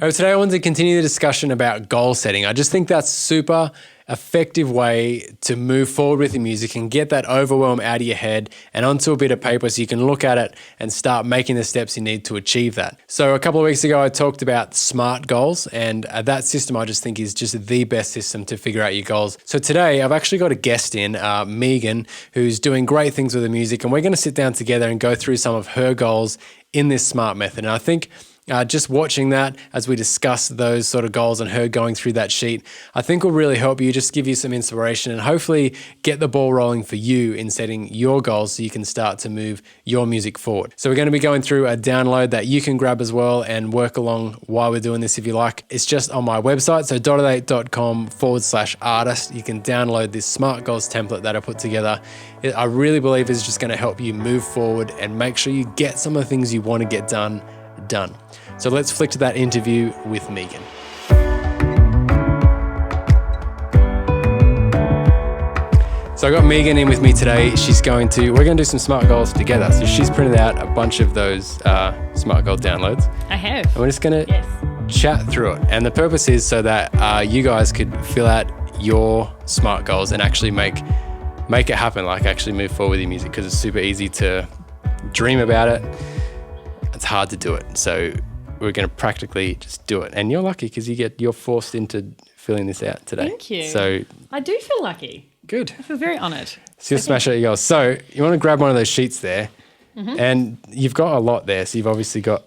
Today I wanted to continue the discussion about goal setting. I just think that's super effective way to move forward with your music and get that overwhelm out of your head and onto a bit of paper so you can look at it and start making the steps you need to achieve that. So a couple of weeks ago, I talked about SMART goals, and that system I just think is just the best system to figure out your goals. So today I've actually got a guest in, Megan, who's doing great things with the music, and we're going to sit down together and go through some of her goals in this SMART method. And I think just watching that as we discuss those sort of goals and her going through that sheet, I think will really help you, just give you some inspiration and hopefully get the ball rolling for you in setting your goals so you can start to move your music forward. So we're going to be going through a download that you can grab as well and work along while we're doing this if you like. It's just on my website, so dot8.com/artist. You can download this SMART goals template that I put together. I really believe is just going to help you move forward and make sure you get some of the things you want to get done. So let's flick to that interview with Megan. So I got Megan in with me today. We're going to do some SMART goals together. So she's printed out a bunch of those SMART goal downloads. I have. And we're just going to chat through it. And the purpose is so that you guys could fill out your SMART goals and actually make it happen, like actually move forward with your music, because it's super easy to dream about it. It's hard to do it. So we're going to practically just do it. And you're lucky because you're forced into filling this out today. Thank you. So I do feel lucky. Good. I feel very honoured. So you'll smash out your goals. So you want to grab one of those sheets there, and you've got a lot there. So you've obviously got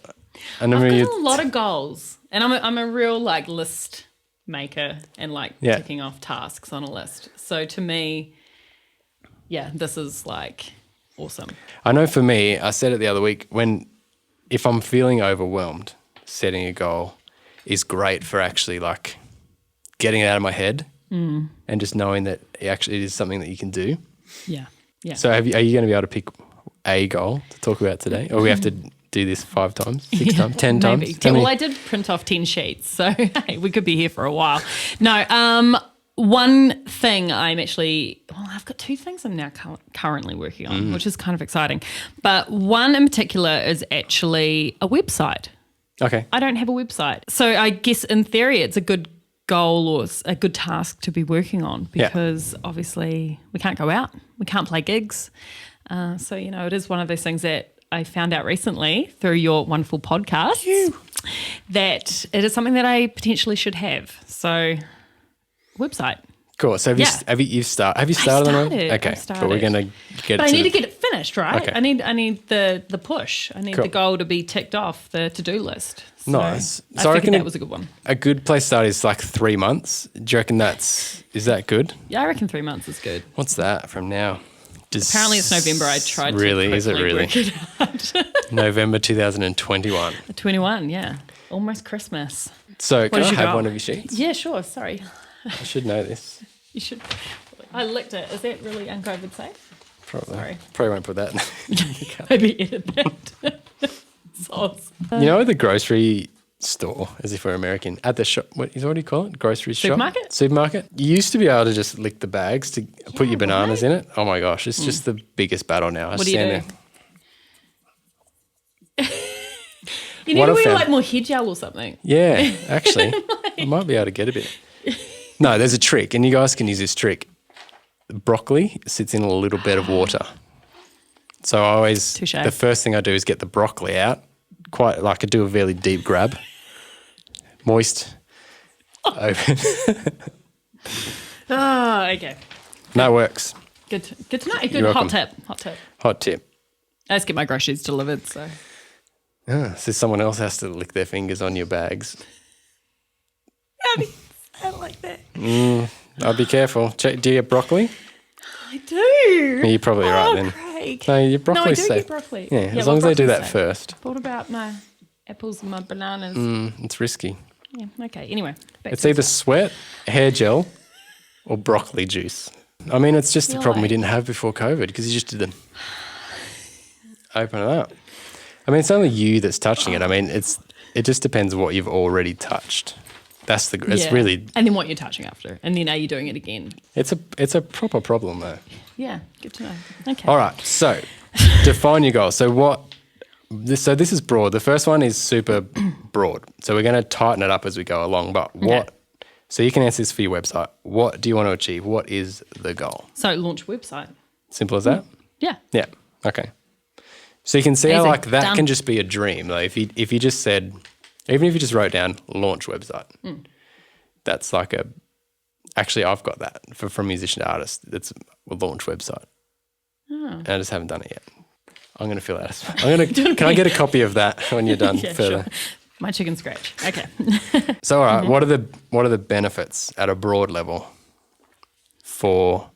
a number. I've got a lot of goals, and I'm a real list maker and ticking off tasks on a list. So to me, this is awesome. I know for me, I said it the other week, if I'm feeling overwhelmed, setting a goal is great for actually getting it out of my head and just knowing that it is something that you can do. Yeah. Yeah. So are you going to be able to pick a goal to talk about today? Or we have to do this 5 times, 6 times, 10 times? Well, I did print off 10 sheets, so hey, we could be here for a while. No, one thing I've got 2 things I'm now currently working on, which is kind of exciting. But one in particular is actually a website. Okay. I don't have a website. So I guess in theory it's a good goal or a good task to be working on because obviously we can't go out. We can't play gigs. So, it is one of those things that I found out recently through your wonderful podcast that it is something that I potentially should have. So website. Cool. So have you started on it? Okay. But we're going to get But I need to get it finished, right? Okay. I need the push. I need the goal to be ticked off the to-do list. So nice. So I reckon that was a good one. A good place to start is 3 months. Do you reckon is that good? Yeah, I reckon 3 months is good. What's that from now? Apparently it's November. I tried really? to Is it really? work it out. November 2021. 21, yeah. Almost Christmas. So can I have one of your sheets? Yeah, sure. Sorry. I should know this. You should. I licked it. Is that really un-COVID safe? Probably. Sorry. Probably won't put that. Maybe edit that. Sauce. The grocery store, as if we're American, at the shop, what do you call it? Grocery shop? Supermarket? You used to be able to just lick the bags to put your bananas in it. Oh my gosh, it's just the biggest battle now. What do you do? You need to wear more hair gel or something. Yeah, actually. I might be able to get a bit. No, there's a trick, and you guys can use this trick. Broccoli sits in a little bit of water. So the first thing I do is get the broccoli out, I do a fairly deep grab, moist, open. Oh, okay. That works. Good to know. Good hot tip. I just get my groceries delivered, so. So someone else has to lick their fingers on your bags. I don't like that. I'll be careful. Do you get broccoli? I do. You're probably right then. Craig. No, your broccoli's safe. No, I do get broccoli. Yeah, as long as they do that first. What about my apples and my bananas? It's risky. Yeah, okay. Anyway. It's either sweat, hair gel, or broccoli juice. I mean, it's just the problem we didn't have before COVID because you just didn't open it up. I mean, it's only you that's touching it. I mean, it just depends what you've already touched. It's really. And then what you're touching after, and then are you doing it again? It's a proper problem though. Yeah, good to know. Okay. All right, so define your goal. So what So this is broad. The first one is super broad. So we're going to tighten it up as we go along. But what? So you can answer this for your website. What do you want to achieve? What is the goal? So launch website. Simple as that? Yeah. Yeah. Okay. So you can see how Easy. like that Done. can just be a dream. Like if you just said, even if you just wrote down launch website, that's like actually I've got that from musician to artist. It's a launch website. Oh. And I just haven't done it yet. I'm going to fill out. Can I get a copy of that when you're done Yeah, further? sure. My chicken scratch. Okay. So all right, what are the benefits at a broad level for?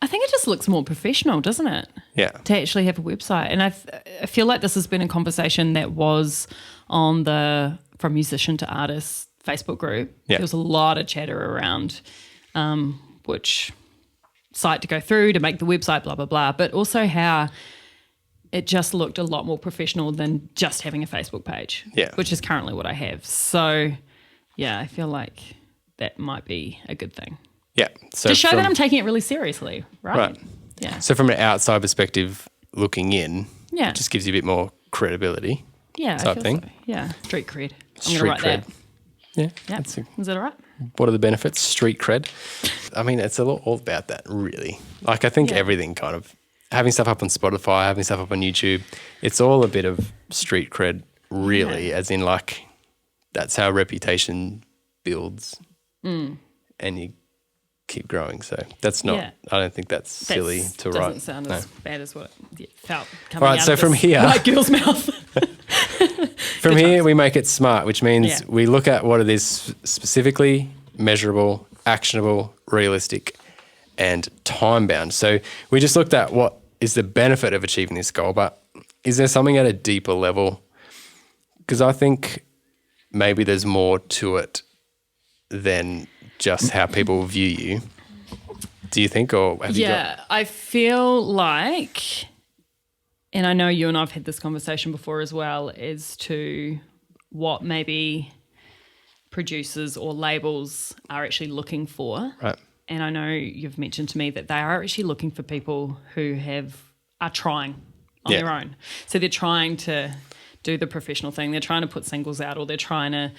I think it just looks more professional, doesn't it? Yeah. To actually have a website. And I feel like this has been a conversation that was on the From Musician to Artist Facebook group. Yeah. There was a lot of chatter around which site to go through to make the website, blah, blah, blah, but also how it just looked a lot more professional than just having a Facebook page, which is currently what I have. So, yeah, I feel like that might be a good thing. Yeah. So to show that I'm taking it really seriously, right? Yeah. So from an outside perspective, looking in, Yeah. it just gives you a bit more credibility. Yeah, type I feel thing. so. Yeah, street cred. I'm Street going to write cred. that. Yeah. Yeah. Is that all right? What are the benefits? Street cred. I mean, it's all about that, really. Like, I think everything kind of having stuff up on Spotify, having stuff up on YouTube, it's all a bit of street cred, really, as in like that's how reputation builds and you keep growing. So that's not, I don't think that's silly to write. Doesn't sound as bad as what it felt coming All right, out so of from this here- white girl's mouth. From here, we make it smart, which means Yeah. we look at what it is specifically, measurable, actionable, realistic, and time-bound. So we just looked at what is the benefit of achieving this goal, but is there something at a deeper level? Because I think maybe there's more to it than just how people view you. Do you think, or have you got... I feel like, and I know you and I've had this conversation before as well, as to what maybe producers or labels are actually looking for. Right. And I know you've mentioned to me that they are actually looking for people who are trying on their own. So they're trying to do the professional thing. They're trying to put singles out, or they're trying to,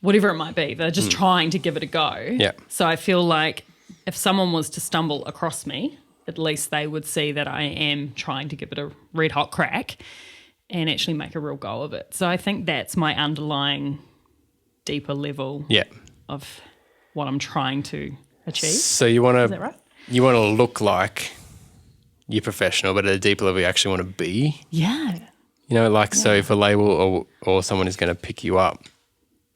whatever it might be, they're just trying to give it a go. Yeah. So I feel like if someone was to stumble across me, at least they would see that I am trying to give it a red hot crack and actually make a real go of it. So I think that's my underlying deeper level of what I'm trying to achieve. So you want Is that right? you want to look like you're professional, but at a deeper level, you actually want to be. Yeah. You know, like so if a label or someone is going to pick you up,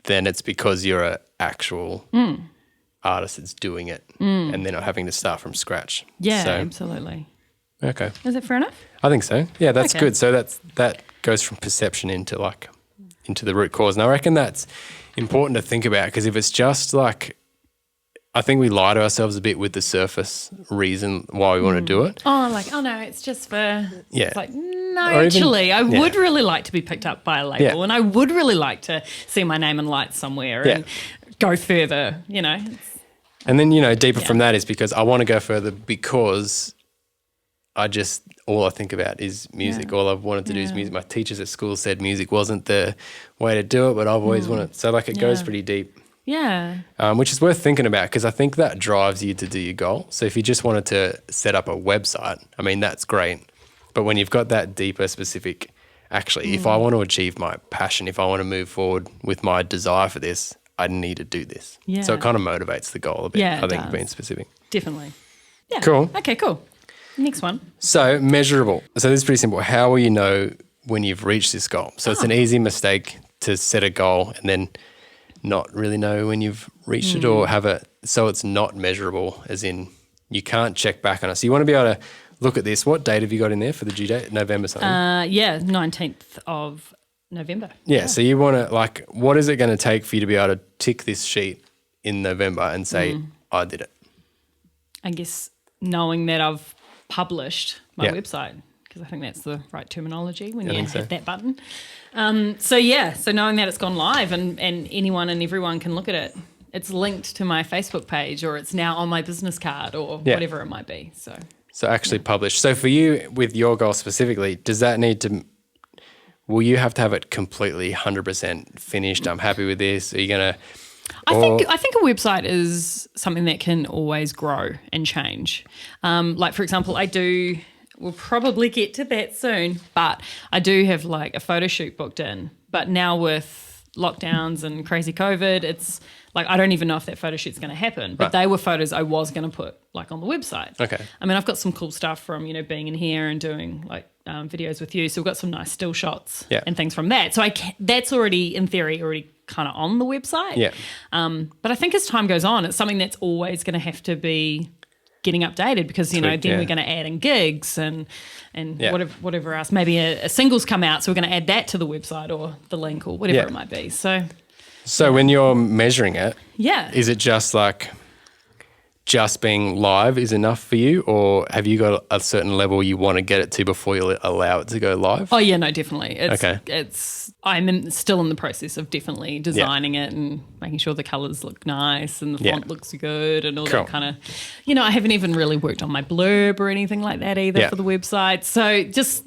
then it's because you're an actual artist that's doing it and they're not having to start from scratch. Yeah, So, absolutely. okay. Is it fair enough? I think so. Yeah, that's Okay. good. So that goes from perception into the root cause. And I reckon that's important to think about, because if it's just like, I think we lie to ourselves a bit with the surface reason why we want to do it. Oh, no, it's just for... Yeah. It's like, no, Or even- actually, I would really like to be picked up by a label and I would really like to see my name in lights somewhere and go further, you know. And then, deeper from that is because I want to go further because all I think about is music. All I've wanted to do is music. My teachers at school said music wasn't the way to do it, but I've always wanted. So it goes pretty deep. Yeah. Which is worth thinking about, because I think that drives you to do your goal. So if you just wanted to set up a website, I mean, that's great. But when you've got that deeper specific, actually, if I want to achieve my passion, if I want to move forward with my desire for this, I need to do this. Yeah. So it kind of motivates the goal a bit, Yeah, I it think, does. being specific. Definitely. Yeah. Cool. Okay, cool. Next one. So measurable. So this is pretty simple. How will you know when you've reached this goal? So it's an easy mistake to set a goal and then not really know when you've reached it, or have it so it's not measurable, as in you can't check back on it. So you want to be able to look at this. What date have you got in there for the due date? November something? 19th of November. Yeah. So you want to, what is it going to take for you to be able to tick this sheet in November and say, I did it? I guess knowing that I've published my Yeah. website, because I think that's the right terminology when you think hit so. that button. So knowing that it's gone live and anyone and everyone can look at it. It's linked to my Facebook page, or it's now on my business card, or whatever it might be. So actually publish. So for you, with your goal specifically, does that need to, will you have to have it completely 100% finished? I'm happy with this. Are you going to... I think a website is something that can always grow and change. Like, for example, we'll probably get to that soon, but I do have like a photo shoot booked in. But now with lockdowns and crazy COVID, it's like I don't even know if that photo shoot's going to happen. But they were photos I was going to put like on the website. Okay. I mean, I've got some cool stuff from, being in here and doing like videos with you. So we've got some nice still shots and things from that. So that's already, in theory, kind of on the website. Yeah. But I think as time goes on, it's something that's always going to have to be getting updated because, then we're going to add in gigs and whatever else. Maybe a single's come out, so we're going to add that to the website or the link or whatever it might be. So when you're measuring it, is it just being live is enough for you, or have you got a certain level you want to get it to before you allow it to go live? Oh yeah, no, definitely. I'm still in the process of definitely designing it and making sure the colours look nice and the font looks good and all that kind of, I haven't even really worked on my blurb or anything like that either for the website. So just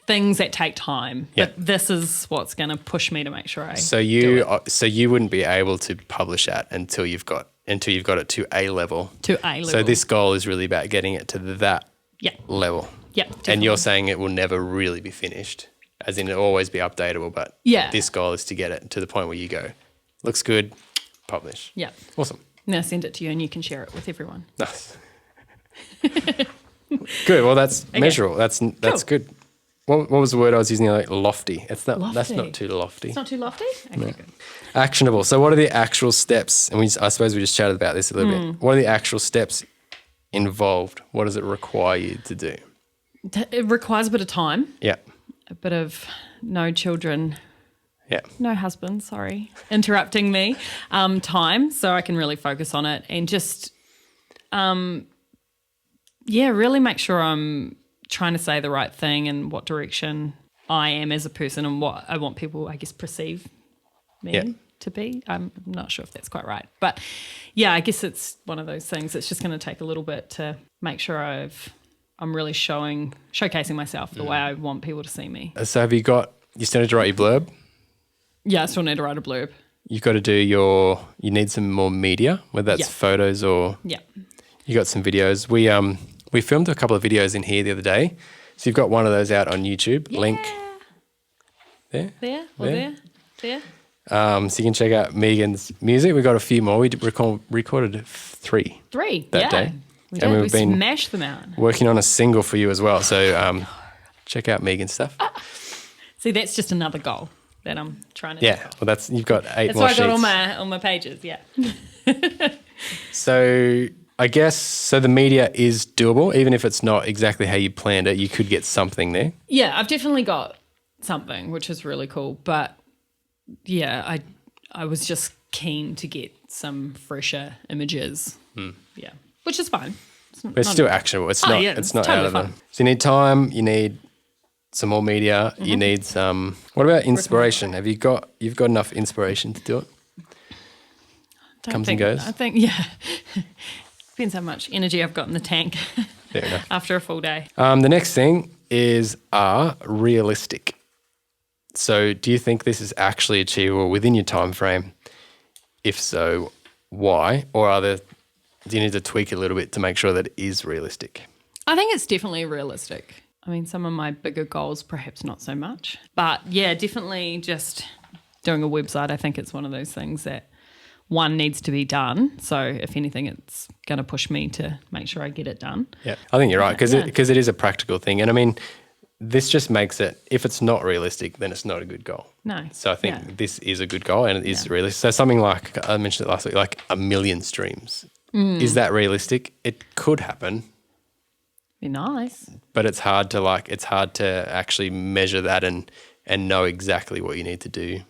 things that take time. But this is what's going to push me to make sure I So you wouldn't be able to publish that until you've got it to A level. To A level. So this goal is really about getting it to that level. Yeah. And you're saying it will never really be finished, as in it'll always be updatable, but this goal is to get it to the point where you go, looks good, publish. Yeah. Awesome. Now send it to you and you can share it with everyone. Nice. Good. Well, that's measurable. That's good. What was the word I was using? Like lofty. Lofty. That's not too lofty. It's not too lofty? Okay, good. Actionable. So what are the actual steps? And I suppose we just chatted about this a little bit. What are the actual steps involved? What does it require you to do? It requires a bit of time. Yeah. A bit of no children. Yeah. No husband, sorry, interrupting me. Time, so I can really focus on it and just, really make sure I'm trying to say the right thing and what direction I am as a person and what I want people, I guess, perceive me to be. I'm not sure if that's quite right. But, I guess it's one of those things. It's just going to take a little bit to make sure I'm really showcasing myself the way I want people to see me. So you still need to write your blurb? Yeah, I still need to write a blurb. You've got to you need some more media, whether that's photos or you got some videos. We filmed a couple of videos in here the other day. So you've got one of those out on YouTube. Yeah. Link there. There. So you can check out Megan's music. We've got a few more. We recorded three that day. We smashed them out. Working on a single for you as well. So check out Megan's stuff. See, that's just another goal that I'm trying to do. Well, you've got 8 that's more sheets. That's why I got all my pages, So I guess, the media is doable. Even if it's not exactly how you planned it, you could get something there. Yeah, I've definitely got something, which is really cool. But, I was just keen to get some fresher images. Yeah, which is fine. It's still actionable. It's not totally out of fun. So you need time, you need some more media, you need some... What about inspiration? You've got enough inspiration to do it? Comes and goes? I think, depends how much energy I've got in the tank after a full day. The next thing is realistic. So do you think this is actually achievable within your time frame? If so, why? Or do you need to tweak it a little bit to make sure that it is realistic? I think it's definitely realistic. I mean, some of my bigger goals, perhaps not so much. But, definitely just doing a website, I think it's one of those things that one needs to be done. So if anything, it's going to push me to make sure I get it done. Yeah, I think you're right because it is a practical thing. And I mean, this just makes it, if it's not realistic, then it's not a good goal. No. So I think this is a good goal and it is realistic. So something like, I mentioned it last week, like 1 million streams. Is that realistic? It could happen. Be nice. But it's hard to actually measure that and know exactly what you need to do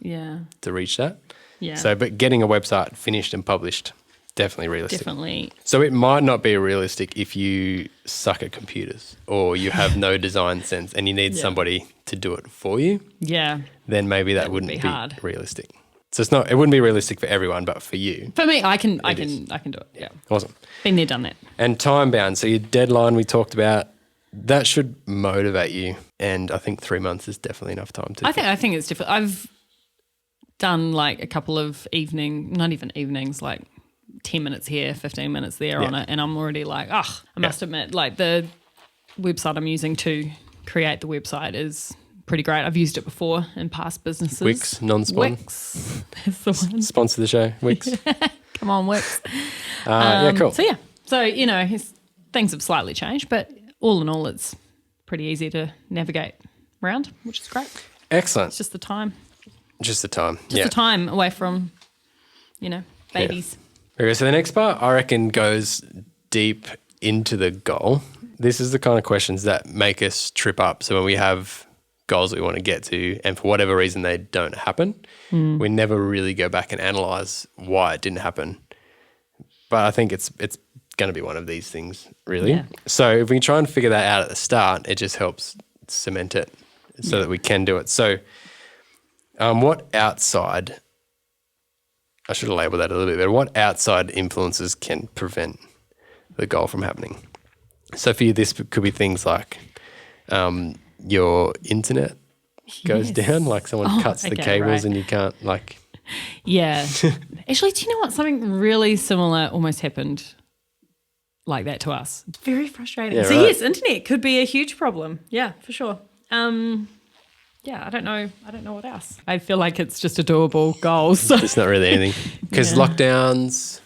to reach that. Yeah. So, but getting a website finished and published, definitely realistic. Definitely. So it might not be realistic if you suck at computers or you have no design sense and you need somebody to do it for you. Yeah. Then maybe that wouldn't be hard. realistic. So it wouldn't be realistic for everyone, but for you. For me, I can do it. Yeah. Awesome. Been there, done that. And time bound. So your deadline we talked about, that should motivate you. And I think 3 months is definitely enough time to. I think it's different. I've done like a couple of not even evenings, like 10 minutes here, 15 minutes there on it, and I'm already like, I must admit, like the website I'm using to create the website is pretty great. I've used it before in past businesses. Wix, non-spon. Wix, that's the one. Sponsor the show, Wix. Come on, Wix. Cool. So things have slightly changed, but all in all, it's pretty easy to navigate around, which is great. Excellent. It's just the time. Just the time. The time away from, babies. Yeah. Okay, so the next part, I reckon, goes deep into the goal. This is the kind of questions that make us trip up. So when we have goals that we want to get to and for whatever reason they don't happen, we never really go back and analyse why it didn't happen. But I think it's going to be one of these things, really. Yeah. So if we can try and figure that out at the start, it just helps cement it so that we can do it. So what outside, I should have labelled that a little bit better, what outside influences can prevent the goal from happening? So for you, this could be things like your internet goes down, like someone cuts the cables and you can't Yeah. Actually, do you know what? Something really similar almost happened like that to us. It's very frustrating. Yeah, so right. yes, internet could be a huge problem. Yeah, for sure. I don't know what else. I feel like it's just a doable goal. So. It's not really anything because lockdowns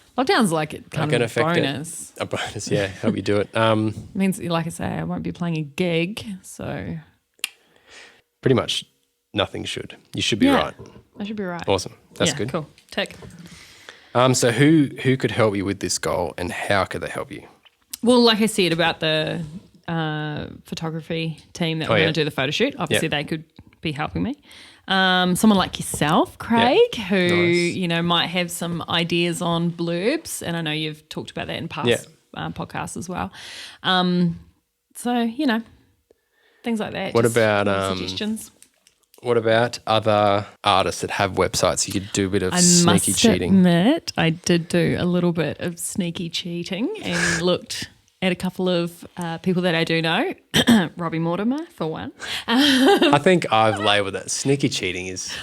like it kind of a bonus. A bonus, yeah, help you do it. It means, like I say, I won't be playing a gig, so pretty much nothing should. You should be right. I should be right. Awesome. That's good. Cool. Tick. So who could help you with this goal and how could they help you? Well, like I said about the photography team that we're going to do the photo shoot, obviously they could be helping me. Someone like yourself, Craig, who, might have some ideas on blurbs. And I know you've talked about that in past podcasts as well. Things like that. What about suggestions? What about other artists that have websites? You could do a bit of I sneaky must cheating. admit, I did do a little bit of sneaky cheating and looked at a couple of people that I do know. Robbie Mortimer, for one. I think I've labelled that. Sneaky cheating is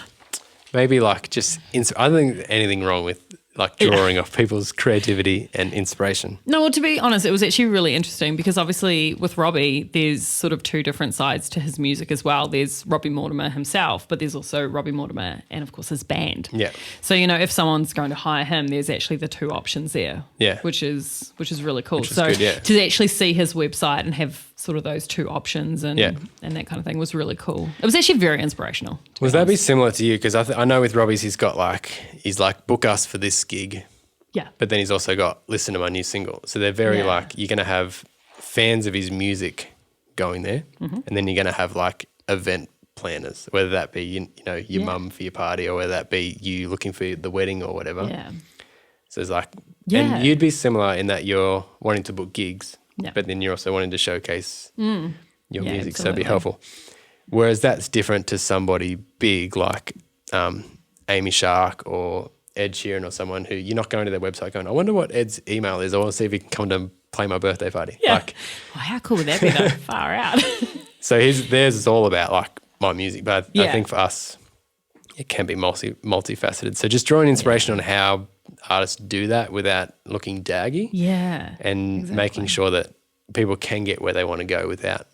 maybe like just I don't think there's anything wrong with like drawing off people's creativity and inspiration. No, well, to be honest, it was actually really interesting because obviously with Robbie, there's sort of two different sides to his music as well. There's Robbie Mortimer himself, but there's also Robbie Mortimer and, of course, his band. Yeah. So, if someone's going to hire him, there's actually the two options there. Yeah. Which is really cool. Which is good, yeah. To actually see his website and have sort of those two options and that kind of thing was really cool. It was actually very inspirational. Would that be similar to you? Because I know with Robbie's he's like book us for this gig. Yeah. But then he's also got listen to my new single. So they're very you're going to have fans of his music going there and then you're going to have like event planners, whether that be, your mum for your party or whether that be you looking for the wedding or whatever. Yeah. So it's like, and you'd be similar in that you're wanting to book gigs, but then you're also wanting to showcase your music. Absolutely. So it'd be helpful. Whereas that's different to somebody big like Amy Shark or Ed Sheeran or someone who you're not going to their website going, I wonder what Ed's email is. I want to see if he can come to play my birthday party. Yeah. Well, how cool would that be though? Far out. So theirs is all about like my music. But I think for us, it can be multifaceted. So just drawing inspiration on how artists do that without looking daggy. Yeah. And making sure that people can get where they want to go without.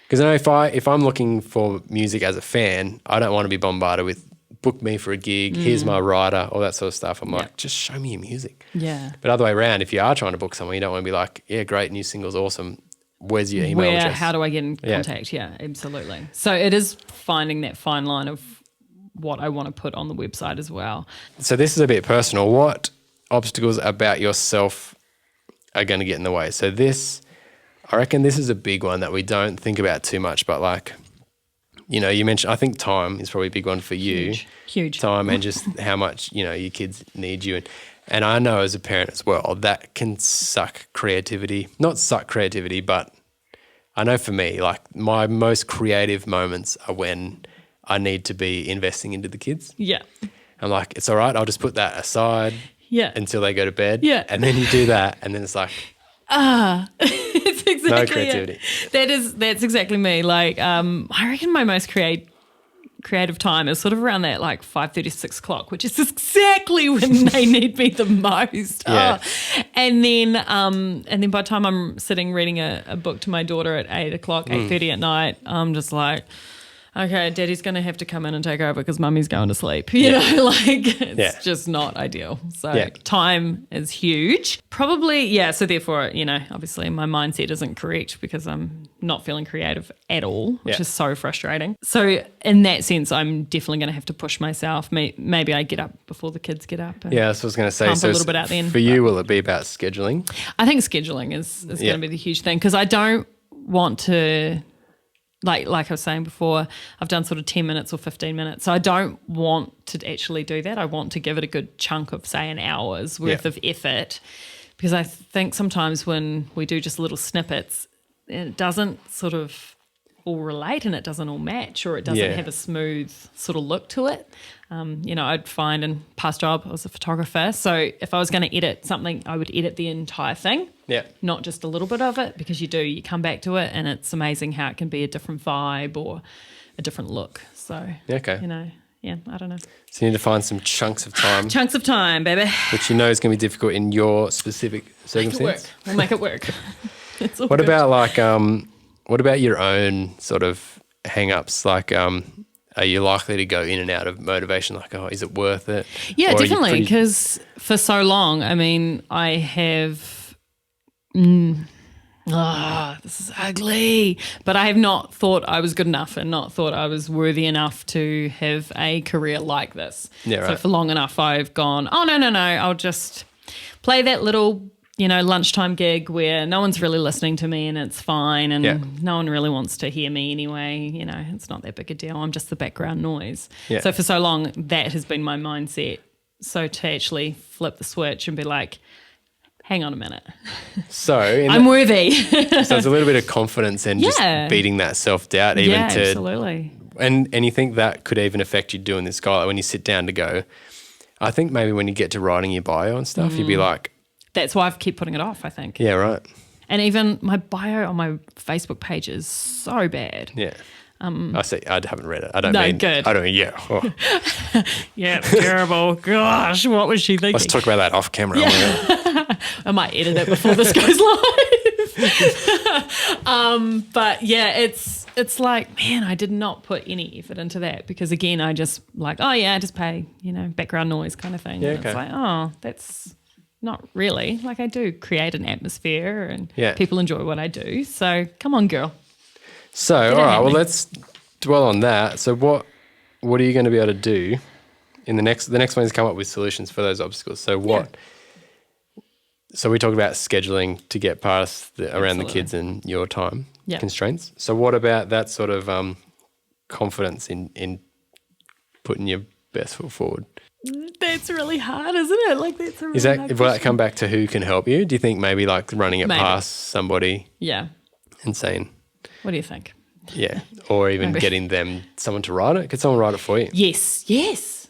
Because I know if I'm looking for music as a fan, I don't want to be bombarded with book me for a gig, here's my writer, all that sort of stuff. I'm like, just show me your music. Yeah. But other way around, if you are trying to book someone, you don't want to be like, yeah, great, new single's awesome. Where's your email address? How do I get in contact? Yeah, absolutely. So it is finding that fine line of what I want to put on the website as well. So this is a bit personal. What obstacles about yourself are going to get in the way? So I reckon this is a big one that we don't think about too much, but like, you mentioned, I think time is probably a big one for you. Huge. Time and just how much, your kids need you. And I know as a parent as well, that can suck creativity. Not suck creativity, but I know for me, like my most creative moments are when I need to be investing into the kids. Yeah. I'm like, it's all right, I'll just put that aside until they go to bed. Yeah. And then you do that and then it's like, it's exactly exactly creativity. That's exactly me. Like, I reckon my most creative time is sort of around that like 5:30, 6 o'clock, which is exactly when they need me the most. Yeah. Oh. And then by the time I'm sitting reading a book to my daughter at 8 o'clock, 8:30 at night, I'm just like, okay, Daddy's going to have to come in and take over because Mummy's going to sleep. You know, like it's just not ideal. So time is huge. Probably, yeah. So therefore, you know, obviously my mindset isn't correct because I'm not feeling creative at all, which is so frustrating. So in that sense, I'm definitely going to have to push myself. Maybe I get up before the kids get up. And that's what I was going to say. pump So a little bit out then. For you, will it be about scheduling? I think scheduling is going to be the huge thing because I don't want to... Like I was saying before, I've done sort of 10 minutes or 15 minutes. So I don't want to actually do that. I want to give it a good chunk of, say, an hour's worth of effort because I think sometimes when we do just little snippets, it doesn't sort of all relate and it doesn't all match or it doesn't have a smooth sort of look to it. You know, I'd find in past job, I was a photographer. So if I was going to edit something, I would edit the entire thing. Yeah. Not just a little bit of it because you come back to it and it's amazing how it can be a different vibe or a different look. So, you know, I don't know. So you need to find some chunks of time. Chunks of time, baby. Which you know is going to be difficult in your specific circumstance. We'll make it work. It's all What good. about like, what about your own sort of hang-ups? Like, are you likely to go in and out of motivation? Like, oh, is it worth it? Yeah, Or are you definitely. pretty- Because for so long, I mean, I have... this is ugly. But I have not thought I was good enough and not thought I was worthy enough to have a career like this. Yeah, right. So for long enough, I've gone, oh, no, I'll just play that little, you know, lunchtime gig where no one's really listening to me and it's fine and no one really wants to hear me anyway. You know, it's not that big a deal. I'm just the background noise. Yeah. So for so long, that has been my mindset. So to actually flip the switch and be like, hang on a minute. So I'm worthy. so it's a little bit of confidence and just beating that self-doubt even yeah, to absolutely. and you think that could even affect you doing this goal, like when you sit down to go. I think maybe when you get to writing your bio and stuff, you'd be like, That's why I've kept putting it off, I think. yeah, right. And even my bio on my Facebook page is so bad. Yeah. I see. I haven't read it. I don't No, mean good. I don't mean Oh. Yeah, it's terrible. Gosh, what was she thinking? Let's talk about that off camera. I might edit it before this goes live. But yeah, it's like, man, I did not put any effort into that because again, I just like, oh yeah, I just pay, you know, background noise kind of thing. Yeah, And okay. It's like, oh, that's not really. Like I do create an atmosphere and Yeah. people enjoy what I do. So come on, girl. So, all right, well, let's dwell on that. So what are you going to be able to do in the next one is come up with solutions for those obstacles. So what So we talked about scheduling to get past around the kids and your time constraints. So what about that sort of confidence in putting your best foot forward? That's really hard, isn't it? Like that's a really Is that hard will that question. come back to who can help you? Do you think maybe like running it Maybe. past somebody Yeah. and saying, What do you think? yeah, or even Maybe. getting someone to write it? Could someone write it for you? Yes.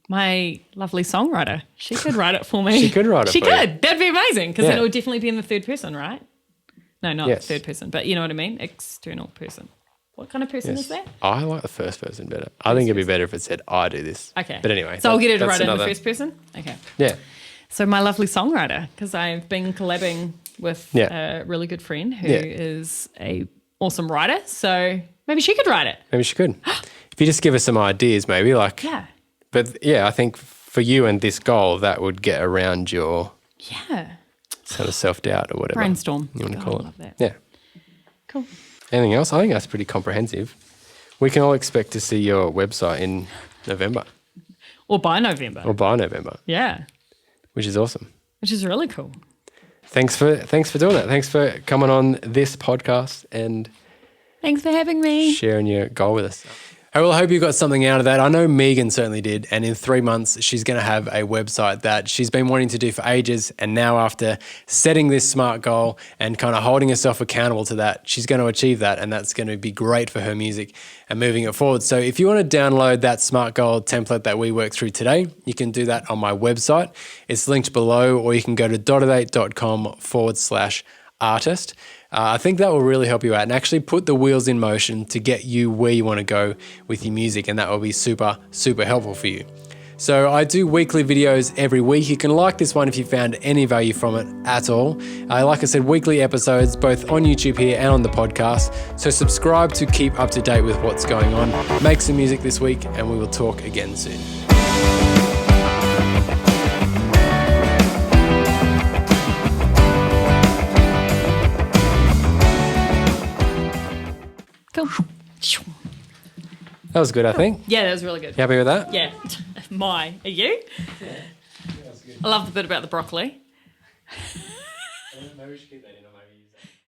My lovely songwriter. She could write it for me. She could write it She for you. could. That'd be amazing because then Yeah. it would definitely be in the third person, right? No, not Yes. third person, but you know what I mean? External person. What kind of person is that? I like the first person better. I think it'd be better if it said, I do this. Okay. But anyway. So I'll get her to that's write it in the another- first person? Okay. Yeah. So my lovely songwriter, because I've been collabing with a really good friend who is a awesome writer. So maybe she could write it. Maybe she could. If you just give us some ideas, maybe like. Yeah. But yeah, I think for you and this goal, that would get around your Yeah. sort of self-doubt or whatever. Brainstorm. You want to God, call I it. love that. Yeah. Cool. Anything else? I think that's pretty comprehensive. We can all expect to see your website in November Or by November. or by November, Yeah. which is awesome. Which is really cool. Thanks for doing that. Thanks for coming on this podcast and Thanks for having me. sharing your goal with us. Oh, well, I hope you got something out of that. I know Megan certainly did. And in 3 months, she's going to have a website that she's been wanting to do for ages. And now after setting this SMART goal and kind of holding herself accountable to that, she's going to achieve that. And that's going to be great for her music and moving it forward. So if you want to download that SMART goal template that we worked through today, you can do that on my website. It's linked below, or you can go to dotted8.com/artist. I think that will really help you out and actually put the wheels in motion to get you where you want to go with your music, and that will be super, super helpful for you. So I do weekly videos every week. You can like this one if you found any value from it at all. Like I said, weekly episodes both on YouTube here and on the podcast. So subscribe to keep up to date with what's going on. Make some music this week, and we will talk again soon. Cool. That was good, I think. Yeah, that was really good. You happy with that? Yeah. Are you? I love the bit about the broccoli. Maybe we should keep that